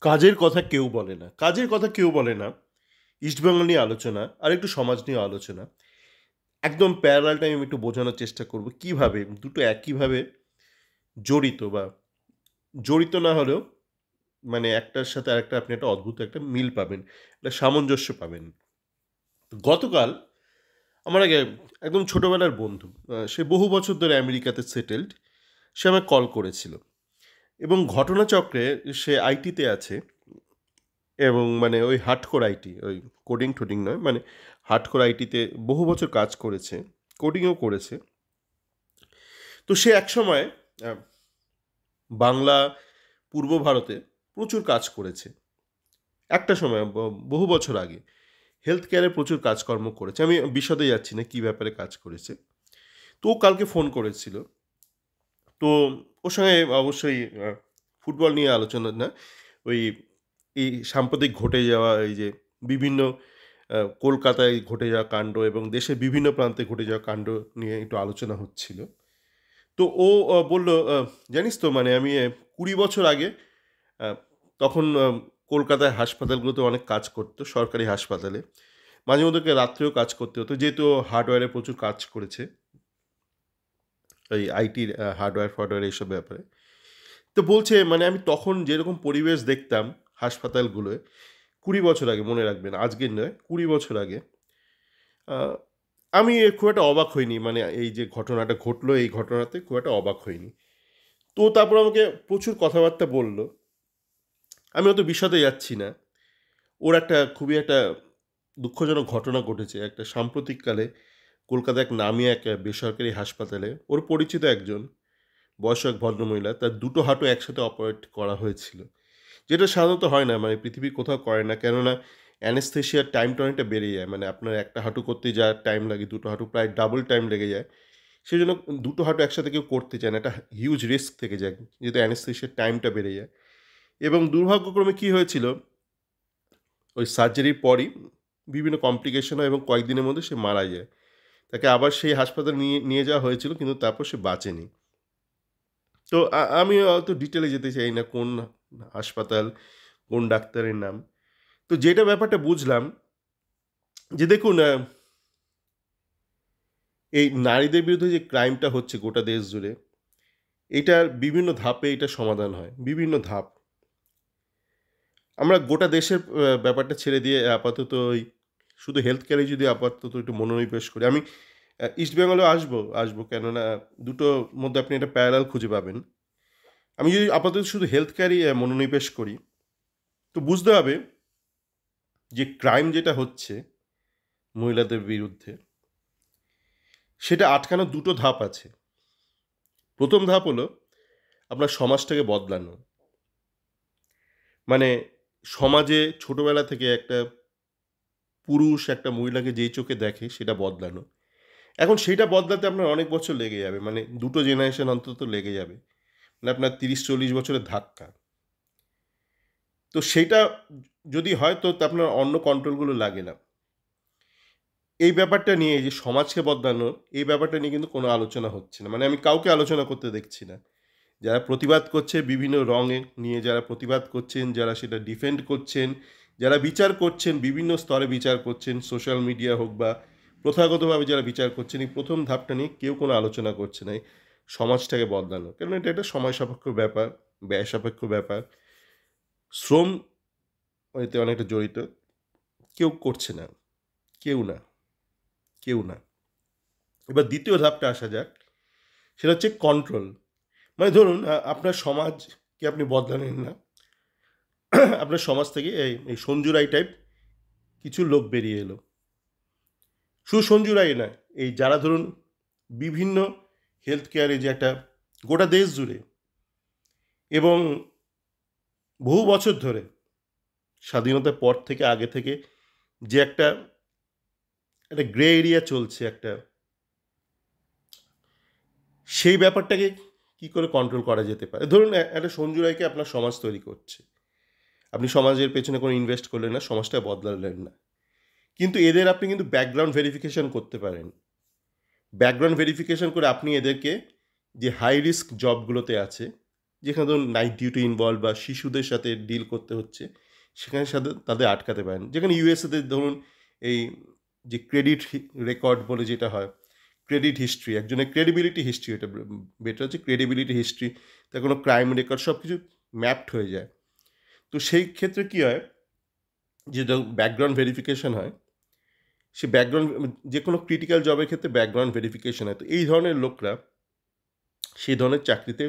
কাজের কথা কেউ বলে না। কাজের কথা কেউ বলে না। ইস্টবেঙ্গল নিয়ে আলোচনা, আর একটু সমাজ নিয়ে আলোচনা। একদম প্যারালাল টাইম একটু বোঝানোর চেষ্টা করব কিভাবে দুটো একইভাবে জড়িত, বা জড়িত না হলেও মানে একটার সাথে আরেকটা আপনি একটা অদ্ভুত একটা মিল পাবেন, একটা সামঞ্জস্য পাবেন। গতকাল আমার আগে একদম ছোটবেলার বন্ধু, সে বহু বছর ধরে আমেরিকাতে সেটেলড, সে আমায় কল করেছিল এবং ঘটনাচক্রে সে আইটিতে আছে এবং মানে ওই হার্ডকোর আইটি, ওই কোডিং টোডিং নয়, মানে হার্ডকোর আইটিতে বহু বছর কাজ করেছে, কোডিংও করেছে। তো সে একসময় আহ, বাংলা পূর্ব ভারতে প্রচুর কাজ করেছে। একটা সময় বহু বছর আগে হেলথ কেয়ারে প্রচুর কাজকর্ম করেছে। আমি বিশদে যাচ্ছি না কী ব্যাপারে কাজ করেছে। তো ও কালকে ফোন করেছিল। তো ওর সঙ্গে অবশ্যই ফুটবল নিয়ে আলোচনা না, ওই এই সাম্প্রতিক ঘটে যাওয়া এই যে বিভিন্ন কলকাতায় ঘটে যাওয়া কাণ্ড এবং দেশের বিভিন্ন প্রান্তে ঘটে যাওয়া কাণ্ড নিয়ে একটু আলোচনা হচ্ছিল। তো ও বলল, জানিস তো মানে আমি 20 বছর আগে তখন কলকাতায় হাসপাতালগুলোতে অনেক কাজ করতো, সরকারি হাসপাতালে মাঝে মধ্যে ওকে রাত্রেও কাজ করতে হতো, যেহেতু ও হার্ডওয়্যারে প্রচুর কাজ করেছে, ওই আইটির হার্ডওয়্যার ফার্ডওয়্যার এইসব ব্যাপারে। তো বলছে মানে আমি তখন যেরকম পরিবেশ দেখতাম হাসপাতালগুলোয় 20 বছর আগে, মনে রাখবেন আজকের নয়, 20 বছর আগে, আহ, আমি খুব একটা অবাক হইনি। মানে এই যে ঘটনাটা ঘটলো, এই ঘটনাতে খুব একটা অবাক হইনি। তো তারপর আমাকে প্রচুর কথাবার্তা বলল। আমি অত বিশদে যাচ্ছি না। ওর একটা খুবই একটা দুঃখজনক ঘটনা ঘটেছে একটা সাম্প্রতিককালে কলকাতা এক নামী এক বেসরকারি হাসপাতালে। ওর পরিচিত একজন বয়স্ক এক ভদ্রমহিলা, তার দুটো হাঁটু একসাথে অপারেট করা হয়েছিল, যেটা সাধারণত হয় না, মানে পৃথিবীর কোথাও করে না। কেননা অ্যানেস্থেশিয়ার টাইমটা অনেকটা বেড়ে যায়। মানে আপনার একটা হাঁটু করতে যা টাইম লাগে, দুটো হাঁটু প্রায় ডাবল টাইম লেগে যায়। সেই জন্য দুটো হাঁটু একসাথে কেউ করতে চায় না, একটা হিউজ রিস্ক থেকে যায়, যেহেতু অ্যানেস্থেশিয়ার টাইমটা বেড়ে যায়। এবং দুর্ভাগ্যক্রমে কী হয়েছিল, ওই সার্জারির পরই বিভিন্ন কমপ্লিকেশন হয় এবং কয়েকদিনের মধ্যে সে মারা যায়। তাকে আবার সেই হাসপাতালে নিয়ে নিয়ে যাওয়া হয়েছিল, কিন্তু তারপর সে বাঁচেনি। তো আমি অত ডিটেলে যেতে চাই না কোন হাসপাতাল, কোন ডাক্তারের নাম। তো যেটা ব্যাপারটা বুঝলাম যে দেখুন, এই নারীদের বিরুদ্ধে যে ক্রাইমটা হচ্ছে গোটা দেশ জুড়ে, এটার বিভিন্ন ধাপে এটা সমাধান হয়, বিভিন্ন ধাপ। আমরা গোটা দেশের ব্যাপারটা ছেড়ে দিয়ে আপাতত ওই শুধু হেলথ কেয়ারে যদি আপাতত একটু মনোনিবেশ করি। আমি ইস্ট বেঙ্গলেও আসবো, কেননা দুটোর মধ্যে আপনি একটা প্যারালাল খুঁজে পাবেন। আমি যদি আপাতত শুধু হেলথ কেয়ারই মনোনিবেশ করি, তো বুঝতে হবে যে ক্রাইম যেটা হচ্ছে মহিলাদের বিরুদ্ধে, সেটা আটকানোর দুটো ধাপ আছে। প্রথম ধাপ হলো আপনার সমাজটাকে বদলানো। মানে সমাজে ছোটবেলা থেকে একটা পুরুষ একটা মহিলাকে যেই চোখে দেখে সেটা বদলানো। এখন সেইটা বদলাতে আপনার অনেক বছর লেগে যাবে, মানে দুটো জেনারেশন অন্তত লেগে যাবে। মানে আপনার 30-40 বছরের ধাক্কা। তো সেইটা যদি হয় তো আপনার অন্য কন্ট্রোলগুলো লাগে না। এই ব্যাপারটা নিয়ে, এই যে সমাজকে বদলানোর এই ব্যাপারটা নিয়ে কিন্তু কোনো আলোচনা হচ্ছে না। মানে আমি কাউকে আলোচনা করতে দেখছি না। যারা প্রতিবাদ করছে বিভিন্ন রঙে নিয়ে, যারা প্রতিবাদ করছেন, যারা সেটা ডিফেন্ড করছেন, যারা বিচার করছেন, বিভিন্ন স্তরে বিচার করছেন, সোশ্যাল মিডিয়া হোক বা প্রথাগতভাবে যারা বিচার করছেন, এই প্রথম ধাপটা নিয়ে কেউ কোনো আলোচনা করছে না, এই সমাজটাকে বদলানো। কেন এটা একটা সময় সাপেক্ষ ব্যাপার, ব্যয় সাপেক্ষ ব্যাপার, শ্রম এতে অনেকটা জড়িত। কেউ করছে না, কেউ না, কেউ না। এবার দ্বিতীয় ধাপটা আসা যাক, সেটা হচ্ছে কন্ট্রোল। মানে ধরুন আপনার সমাজকে আপনি বদলালেন না, আপনার সমাজ থেকে এই এই সঞ্জু রায় টাইপ কিছু লোক বেরিয়ে এলো। শুধু সঞ্জু রায় না, এই যারা ধরুন বিভিন্ন হেলথ কেয়ারে যে একটা গোটা দেশ জুড়ে এবং বহু বছর ধরে স্বাধীনতার পর থেকে আগে থেকে যে একটা একটা গ্রে এরিয়া চলছে একটা, সেই ব্যাপারটাকে কি করে কন্ট্রোল করা যেতে পারে। ধরুন একটা সঞ্জু রায়কে আপনার সমাজ তৈরি করছে, আপনি সমাজের পেছনে কোনো ইনভেস্ট করলেন না, সমাজটা বদলালেন না, কিন্তু এদের আপনি কিন্তু ব্যাকগ্রাউন্ড ভেরিফিকেশন করতে পারেন। ব্যাকগ্রাউন্ড ভেরিফিকেশন করে আপনি এদেরকে যে হাই রিস্ক জবগুলোতে আছে, যেখানে ধরুন নাইট ডিউটি ইনভলভ বা শিশুদের সাথে ডিল করতে হচ্ছে, সেখানে সাথে তাদের আটকাতে পারেন। যেখানে ইউএসএতে ধরুন এই যে ক্রেডিট রেকর্ড বলে যেটা হয়, ক্রেডিট হিস্ট্রি, একজনের ক্রেডিবিলিটি হিস্ট্রি, এটা বেটার হচ্ছে ক্রেডিবিলিটি হিস্ট্রি, তার কোনো ক্রাইম রেকর্ড সব কিছু ম্যাপড হয়ে যায়। তো সেই ক্ষেত্রে কী হয়, যে ব্যাকগ্রাউন্ড ভেরিফিকেশন হয়, সে ব্যাকগ্রাউন্ড যে কোনো ক্রিটিক্যাল জবের ক্ষেত্রে ব্যাকগ্রাউন্ড ভেরিফিকেশন হয়। তো এই ধরনের লোকরা সেই ধরনের চাকরিতে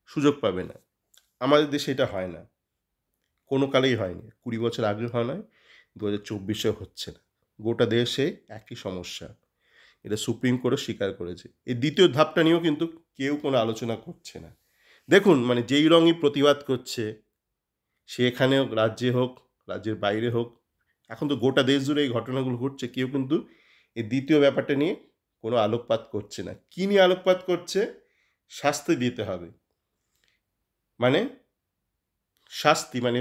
সুযোগ পাবে না। আমাদের দেশে এটা হয় না, কোনো কালেই হয়নি। 20 বছর আগেও হয় নাই, 2024-এও হচ্ছে না। গোটা দেশে একই সমস্যা, এটা সুপ্রিম কোর্টও স্বীকার করেছে। এই দ্বিতীয় ধাপটা নিয়েও কিন্তু কেউ কোনো আলোচনা করছে না। দেখুন, মানে যেই রঙই প্রতিবাদ করছে, সে এখানে হোক, রাজ্যে হোক, রাজ্যের বাইরে হোক, এখন তো গোটা দেশ জুড়ে এই ঘটনাগুলো ঘটছে, কেউ কিন্তু এই দ্বিতীয় ব্যাপারটা নিয়ে কোনো আলোকপাত করছে না। কী নিয়ে আলোকপাত করছে? শাস্তি দিতে হবে, মানে শাস্তি, মানে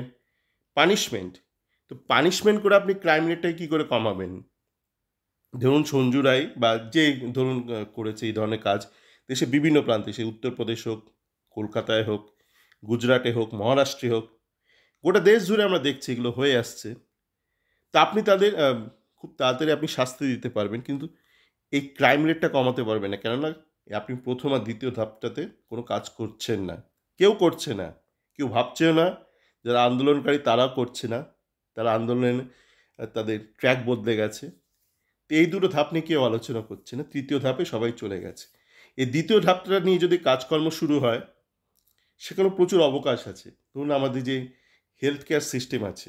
পানিশমেন্ট। তো পানিশমেন্ট করে আপনি ক্রাইম রেটটাকে কী করে কমাবেন? ধরুন সঞ্জু রায় বা যে ধরুন করেছে এই ধরনের কাজ, দেশে বিভিন্ন প্রান্তে, সে উত্তরপ্রদেশ হোক, কলকাতায় হোক, গুজরাটে হোক, মহারাষ্ট্রে হোক, গোটা দেশ জুড়ে আমরা দেখছি এগুলো হয়ে আসছে। তা আপনি তাদের খুব তাড়াতাড়ি আপনি শাস্তি দিতে পারবেন, কিন্তু এই ক্রাইম রেটটা কমাতে পারবেন না। কেননা আপনি প্রথম আর দ্বিতীয় ধাপটাতে কোনো কাজ করছেন না, কেউ করছে না, কেউ ভাবছেও না। যারা আন্দোলনকারী তারাও করছে না, তারা আন্দোলনে তাদের ট্র্যাক বদলে গেছে। তো এই দুটো ধাপ নিয়ে কেউ আলোচনা করছে না, তৃতীয় ধাপে সবাই চলে গেছে। এই দ্বিতীয় ধাপটা নিয়ে যদি কাজকর্ম শুরু হয়, সেখানেও প্রচুর অবকাশ আছে। ধরুন আমাদের যে হেলথ কেয়ার সিস্টেম আছে,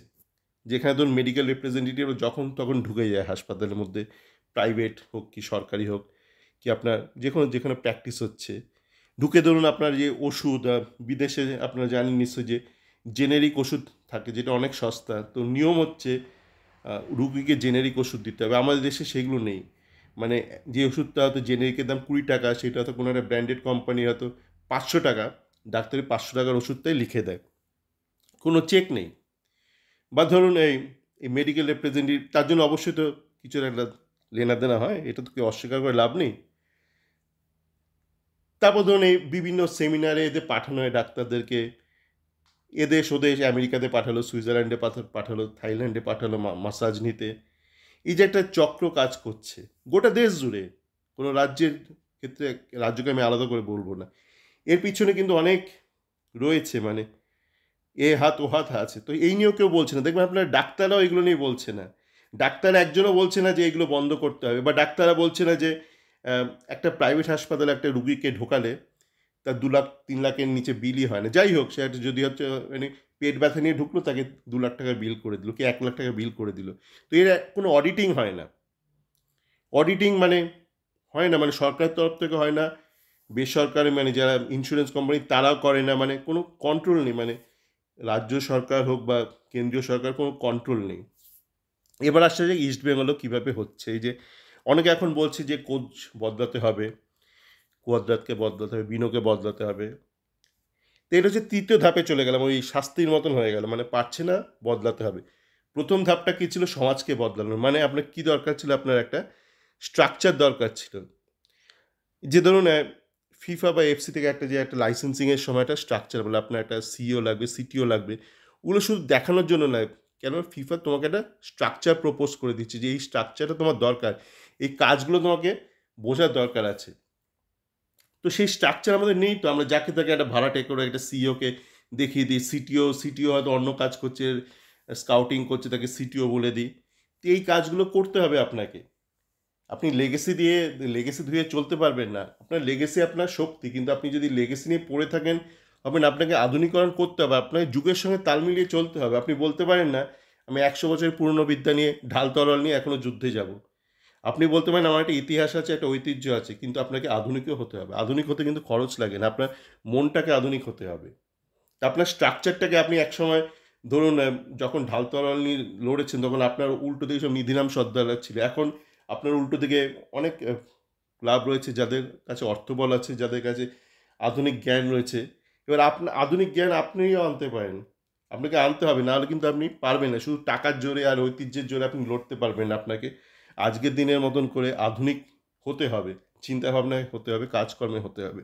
যেখানে ধরুন মেডিকেল রিপ্রেজেন্টেটিভ যখন তখন ঢুকে যায় হাসপাতালের মধ্যে, প্রাইভেট হোক কি সরকারি হোক, কি আপনার যেখানে প্র্যাকটিস হচ্ছে, ঢুকে ধরুন আপনার যে ওষুধ, বিদেশে আপনারা জানেন নিশ্চয়ই যে জেনেরিক ওষুধ থাকে, যেটা অনেক সস্তা। তো নিয়ম হচ্ছে রুগীকে জেনেরিক ওষুধ দিতে হবে। আমাদের দেশে সেগুলো নেই। মানে যে ওষুধটা হয়তো জেনেরিকের দাম 20 টাকা, সেটা হয়তো কোনো একটা ব্র্যান্ডেড কোম্পানি হয়তো 500 টাকা, ডাক্তারি 500 টাকার ওষুধটাই লিখে দেয়, কোনো চেক নেই। বা ধরুন এই মেডিকেল রিপ্রেজেন্টেটিভ, তার জন্য অবশ্যই তো কিছু একটা লেনাদেনা হয়, এটা তো কেউ অস্বীকার করে লাভ নেই। তারপর ধরুন এই বিভিন্ন সেমিনারে এদের পাঠানো হয় ডাক্তারদেরকে, এদেশ ওদেশ, আমেরিকাতে পাঠালো, সুইজারল্যান্ডে পাঠালো, থাইল্যান্ডে পাঠালো মাসাজ নিতে। এই যে একটা চক্র কাজ করছে গোটা দেশ জুড়ে, কোনো রাজ্যের ক্ষেত্রে রাজ্যকে আমি আলাদা করে বলবো না, এর পিছনে কিন্তু অনেক রয়েছে, মানে এ হাত ও হাত আছে। তো এই নিয়েও কেউ বলছে না। দেখবেন আপনার ডাক্তাররাও এগুলো নিয়ে বলছে না। ডাক্তার একজনও বলছে না যে এগুলো বন্ধ করতে হবে, বা ডাক্তাররা বলছে না যে একটা প্রাইভেট হাসপাতালে একটা রুগীকে ঢোকালে তার 2 লাখ 3 লাখের নিচে বিলই হয় না। যাই হোক, সে একটা যদি হচ্ছে মানে পেট ব্যথা নিয়ে ঢুকলো, তাকে 2 লাখ টাকা বিল করে দিল, কি 1 লাখ টাকা বিল করে দিল। তো এর কোনো অডিটিং হয় না। অডিটিং মানে হয় না, মানে সরকারের তরফ থেকে হয় না, বেসরকারি মানে যারা ইন্স্যুরেন্স কোম্পানি তারাও করে না, মানে কোনো কন্ট্রোল নেই। মানে রাজ্য সরকার হোক বা কেন্দ্রীয় সরকার, কোনো কন্ট্রোল নেই। এবার আসছে যে ইস্ট বেঙ্গলও কীভাবে হচ্ছে। এই যে অনেকে এখন বলছে যে কোচ বদলাতে হবে, কুয়াদ্রাতকে বদলাতে হবে, বিনোকে বদলাতে হবে। তো এটা হচ্ছে তৃতীয় ধাপে চলে গেলাম, ওই শাস্তির মতন হয়ে গেল, মানে পারছে না, বদলাতে হবে। প্রথম ধাপটা কী ছিল? সমাজকে বদলানোর। মানে আপনার কী দরকার ছিল? আপনার একটা স্ট্রাকচার দরকার ছিল। যে ধরুন ফিফা বা এফসি থেকে একটা লাইসেন্সিংয়ের সময় একটা স্ট্রাকচার বলে, আপনার একটা সিইও লাগবে, সিটিও লাগবে। ওগুলো শুধু দেখানোর জন্য নয়, কেন ফিফা তোমাকে একটা স্ট্রাকচার প্রপোজ করে দিচ্ছে যে এই স্ট্রাকচারটা তোমার দরকার, এই কাজগুলো তোমাকে বোঝার দরকার আছে। তো সেই স্ট্রাকচার আমাদের নেই। তো আমরা যাকে তাকে একটা ভাড়াটে করে একটা সিইওকে দেখিয়ে দিই, সিটিও হয়তো অন্য কাজ করছে, স্কাউটিং করছে, তাকে সিটিও বলে দিই। তো এই কাজগুলো করতে হবে আপনাকে। আপনি লেগেসি ধুয়ে চলতে পারবেন না। আপনার লেগেসি আপনার শক্তি, কিন্তু আপনি যদি লেগেসি নিয়ে পড়ে থাকেন, হবে না। আপনাকে আধুনিকরণ করতে হবে, আপনাকে যুগের সঙ্গে তাল মিলিয়ে চলতে হবে। আপনি বলতে পারেন না আমি 100 বছরের পুরনো বিদ্যা নিয়ে, ঢাল তলোয়ার নিয়ে এখনও যুদ্ধে যাব। আপনি বলতে পারেন আমার একটা ইতিহাস আছে, একটা ঐতিহ্য আছে, কিন্তু আপনাকে আধুনিকও হতে হবে। আধুনিক হতে কিন্তু খরচ লাগে না, আপনার মনটাকে আধুনিক হতে হবে। তা আপনার স্ট্রাকচারটাকে আপনি একসময় ধরুন যখন ঢাল তলোয়ার নিয়ে লড়েছেন, তখন আপনার উল্টো দিকে সব নিধিরাম সর্দাররা ছিল। এখন আপনার উল্টো দিকে অনেক ক্লাব রয়েছে, যাদের কাছে অর্থবল আছে, যাদের কাছে আধুনিক জ্ঞান রয়েছে। এবার আপনার আধুনিক জ্ঞান আপনিও আনতে পারেন। আপনাকে আনতে হবে, নাহলে কিন্তু আপনি পারবেন না। শুধু টাকার জোরে আর ঐতিহ্যের জোরে আপনি লড়তে পারবেন না। আপনাকে আজকের দিনের মতন করে আধুনিক হতে হবে, চিন্তাভাবনায় হতে হবে, কাজকর্মে হতে হবে।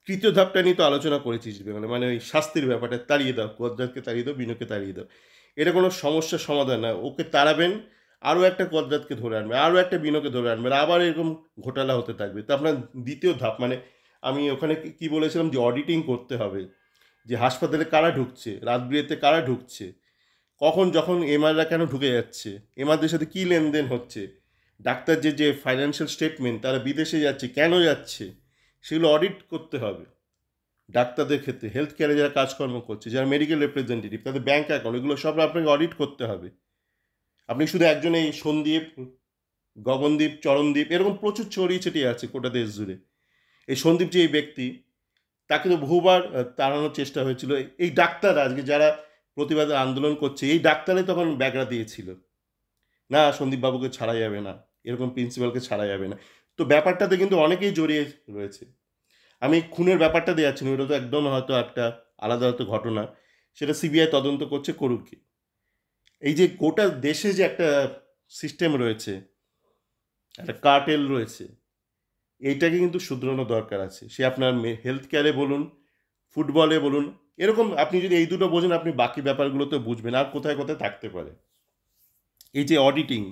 তৃতীয় ধাপটা নিয়ে তো আলোচনা করেছি ইস্টবেঙ্গলে, মানে ওই শাস্তির ব্যাপারটা, তাড়িয়ে দাও, কদরাতকে তাড়িয়ে দাও, বিনুকে তাড়িয়ে দাও। এটা কোনো সমস্যার সমাধান না। ওকে তাড়াবেন, আরও একটা কদরাতকে ধরে আনবেন, আরও একটা বিনুকে ধরে আনবেন, আবার এরকম ঘোটালা হতে থাকবে। তো আপনার দ্বিতীয় ধাপ, মানে আমি ওখানে কি বলেছিলাম যে অডিটিং করতে হবে, যে হাসপাতালে কারা ঢুকছে, রাত বিরেতে কারা ঢুকছে, কখন যখন এমআররা কেন ঢুকে যাচ্ছে, এমআরদের সাথে কী লেনদেন হচ্ছে, ডাক্তার যে ফাইন্যান্সিয়াল স্টেটমেন্ট, তারা বিদেশে যাচ্ছে কেন যাচ্ছে, সেগুলো অডিট করতে হবে। ডাক্তারদের ক্ষেত্রে, হেলথ কেয়ারে যারা কাজকর্ম করছে, যারা মেডিকেল রিপ্রেজেন্টেটিভ, তাদের ব্যাঙ্ক অ্যাকাউন্ট, এগুলো সব আপনাকে অডিট করতে হবে। আপনি শুধু একজন এই সন্দীপ, গগনদীপ, চরণদীপ, এরকম প্রচুর ছড়িয়ে ছিটিয়ে আছে গোটা দেশ জুড়ে। এই সন্দীপ যে এই ব্যক্তি, তাকে তো বহুবার তাড়ানোর চেষ্টা হয়েছিল। এই ডাক্তাররা আজকে যারা প্রতিবাদে আন্দোলন করছে, এই ডাক্তারে তখন ব্যাগরা দিয়েছিল, না সন্দীপ বাবুকে ছাড়া যাবে না, এরকম প্রিন্সিপালকে ছাড়া যাবে না। তো ব্যাপারটাতে কিন্তু অনেকেই জড়িয়ে রয়েছে। আমি খুনের ব্যাপারটা দিয়ে যাচ্ছি না, ওটা তো একদম হয়তো একটা আলাদা হয়তো ঘটনা, সেটা সিবিআই তদন্ত করছে, করুক কি। এই যে গোটা দেশে যে একটা সিস্টেম রয়েছে, একটা কার্টেল রয়েছে, এইটাকে কিন্তু শুধরানো দরকার আছে। সে আপনার হেলথ কেয়ারে বলুন, ফুটবলে বলুন, এরকম আপনি যদি এই দুটো বোঝেন, আপনি বাকি ব্যাপারগুলো তো বুঝবেন আর কোথায় কোথায় থাকতে পারে। এই যে অডিটিং,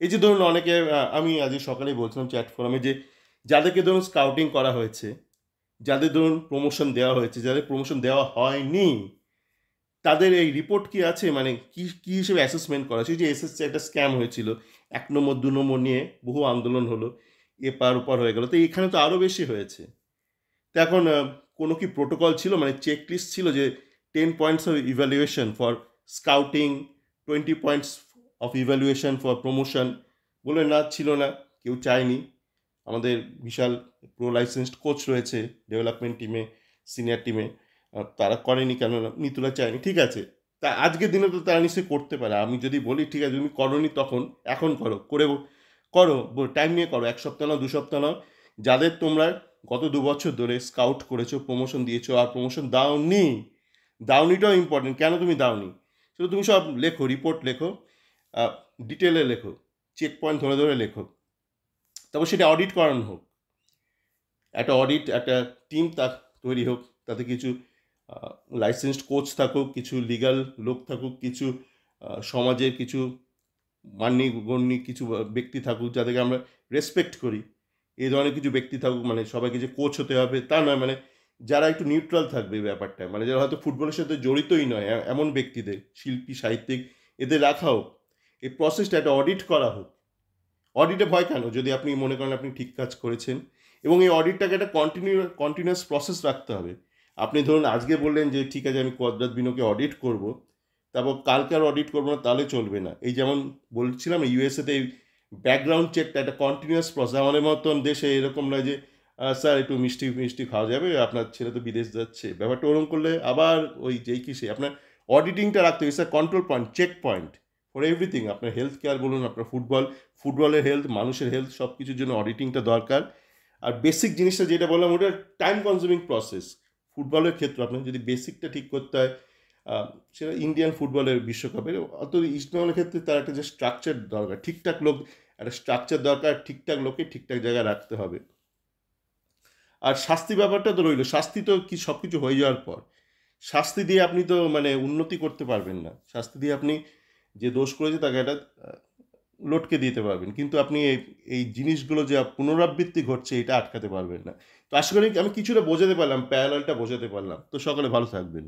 এই যে ধরুন অনেকে, আমি আজ সকালেই বলছিলাম চ্যাট ফোরামে, যে যাদেরকে ধরুন স্কাউটিং করা হয়েছে, যাদের ধরুন প্রমোশন দেওয়া হয়েছে, যাদের প্রমোশন দেওয়া হয়নি, তাদের এই রিপোর্ট কি আছে, মানে কি কি হিসেবে অ্যাসেসমেন্ট করা হয়েছে। যে এসএসসি একটা স্ক্যাম হয়েছিল, 1 নম্বর 2 নম্বর নিয়ে বহু আন্দোলন হলো, এপার ওপার হয়ে গেল, তো এখানে তো আরও বেশি হয়েছে। তো এখন কোনো কি প্রোটোকল ছিল, মানে চেক লিস্ট ছিল যে 10 points of evaluation for scouting, 20 points of evaluation for promotion? বলে না, ছিল না, কেউ চায়নি। আমাদের বিশাল প্রো লাইসেন্সড কোচ রয়েছে ডেভেলপমেন্ট টিমে, সিনিয়র টিমে, তারা করেনি, কেন নিতুলা চায়নি, ঠিক আছে। তা আজকের দিনে তো তারা নিশ্চয়ই করতে পারে। আমি যদি বলি ঠিক আছে তুমি করোনি তখন, এখন করো, করে করো, টাইম নিয়ে করো, 1 সপ্তাহ নাও, 2 সপ্তাহ নাও। যাদের তোমরা গত 2 বছর ধরে স্কাউট করেছো, প্রমোশন দিয়েছো, আর প্রমোশন দাওনি, দাওনিটাও ইম্পর্টেন্ট, কেন তুমি দাওনি সেটা তুমি সব লেখো, রিপোর্ট লেখো, ডিটেলে লেখো, চেক পয়েন্ট ধরে ধরে লেখো, তারপর সেটা অডিট করানো হোক। একটা অডিট, একটা টিম তৈরি হোক, তাতে কিছু লাইসেন্সড কোচ থাকুক, কিছু লিগাল লোক থাকুক, কিছু সমাজের কিছু মান্যগণ্য কিছু ব্যক্তি থাকুক, যাদেরকে আমরা রেসপেক্ট করি, এই ধরনের কিছু ব্যক্তি থাকুক। মানে সবাইকে যে কোচ হতে হবে তা নয়, মানে যারা একটু নিউট্রাল থাকবে এই ব্যাপারটা, মানে যারা হয়তো ফুটবলের সাথে জড়িতই নয়, এমন ব্যক্তিদের, শিল্পী, সাহিত্যিক, এদের রাখা হোক। এই প্রসেসটা একটা অডিট করা হোক। অডিটে ভয় কেন, যদি আপনি মনে করেন আপনি ঠিক কাজ করেছেন, এবং এই অডিটটাকে একটা কন্টিনিউয়াস প্রসেস রাখতে হবে। আপনি ধরুন আজকে বললেন যে ঠিক আছে আমি কদরাত বিনুকে অডিট করব, তারপর কালকে আর অডিট করবো না, তাহলে চলবে না। এই যেমন বলছিলাম ইউএসএতে এই ব্যাকগ্রাউন্ড চেকটা একটা কন্টিনিউয়াস প্রসেস। আমাদের মতন দেশে এরকম নয় যে স্যার একটু মিষ্টি মিষ্টি খাওয়া যাবে, আপনার ছেলে তো বিদেশ যাচ্ছে, ব্যাপারটা ওরকম করলে আবার ওই যেই কি সে আপনার অডিটিংটা রাখতে হবে, sir control point, check point for everything. আপনার হেলথ কেয়ার বলুন, আপনার ফুটবলের হেলথ, মানুষের হেলথ, সব কিছুর জন্য অডিটিংটা দরকার। আর বেসিক জিনিসটা যেটা বললাম, ওটা টাইম কনজিউমিং প্রসেস। ফুটবলের ক্ষেত্রে আপনার যদি বেসিকটা ঠিক করতে হয়, সেটা ইন্ডিয়ান ফুটবলের বিশ্বকাপের, অত ইস্টবেঙ্গলের ক্ষেত্রে তার একটা যে স্ট্রাকচার দরকার, ঠিকঠাক লোক, একটা স্ট্রাকচার দরকার, ঠিকঠাক লোককে ঠিকঠাক জায়গায় রাখতে হবে। আর শাস্তি ব্যাপারটা তো রইল, শাস্তি তো কি সব কিছু হয়ে যাওয়ার পর, শাস্তি দিয়ে আপনি তো মানে উন্নতি করতে পারবেন না। শাস্তি দিয়ে আপনি যে দোষ করেছে তাকে একটা লটকে দিতে পারবেন, কিন্তু আপনি এই জিনিসগুলো যে পুনরাবৃত্তি ঘটছে এটা আটকাতে পারবেন না। তো আশা করি আমি কিছুটা বোঝাতে পারলাম, প্যারালালটা বোঝাতে পারলাম। তো সকলে ভালো থাকবেন।